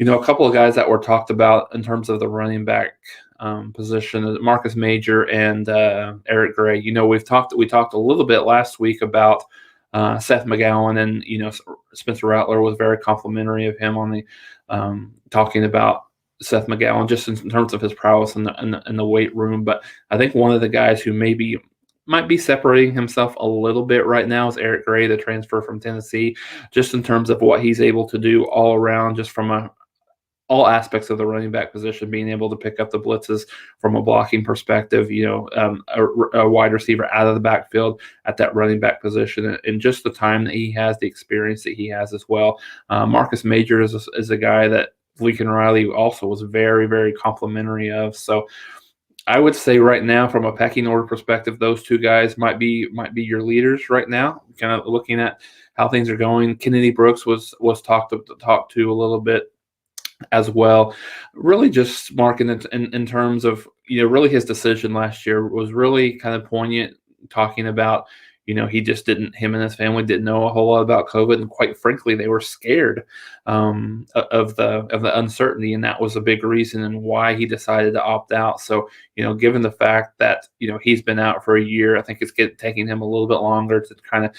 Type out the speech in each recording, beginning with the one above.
A couple of guys that were talked about in terms of the running back position, Marcus Major and Eric Gray. We talked a little bit last week about Seth McGowan, and Spencer Rattler was very complimentary of him on the talking about Seth McGowan just in terms of his prowess in the weight room. But I think one of the guys who might be separating himself a little bit right now is Eric Gray, the transfer from Tennessee, just in terms of what he's able to do all around, just from all aspects of the running back position, being able to pick up the blitzes from a blocking perspective, a wide receiver out of the backfield at that running back position, and just the time that he has, the experience that he has as well. Marcus Major is a guy that Lincoln Riley also was very, very complimentary of. So I would say right now, from a pecking order perspective, those two guys might be your leaders right now. Kind of looking at how things are going. Kennedy Brooks was talked to a little bit as well. Really just marking it in terms of, really his decision last year was really kind of poignant, talking about, him and his family didn't know a whole lot about COVID, and quite frankly, they were scared of the uncertainty, and that was a big reason and why he decided to opt out. So, given the fact that he's been out for a year, I think it's taking him a little bit longer to kind of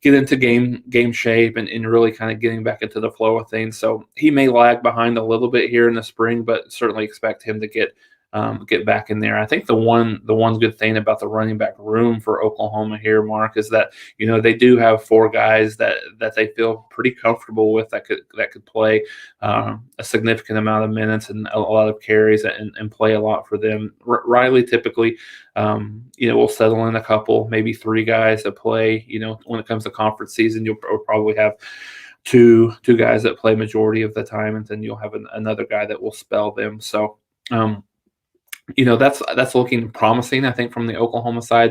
get into game shape and really kind of getting back into the flow of things. So he may lag behind a little bit here in the spring, but certainly expect him to get back in there. I think the one good thing about the running back room for Oklahoma here, Mark, is that they do have four guys that they feel pretty comfortable with that could play a significant amount of minutes and a lot of carries and play a lot for them. Riley typically will settle in a couple, maybe three guys that play. When it comes to conference season, you'll probably have two guys that play majority of the time, and then you'll have another guy that will spell them. So that's looking promising, I think, from the Oklahoma side.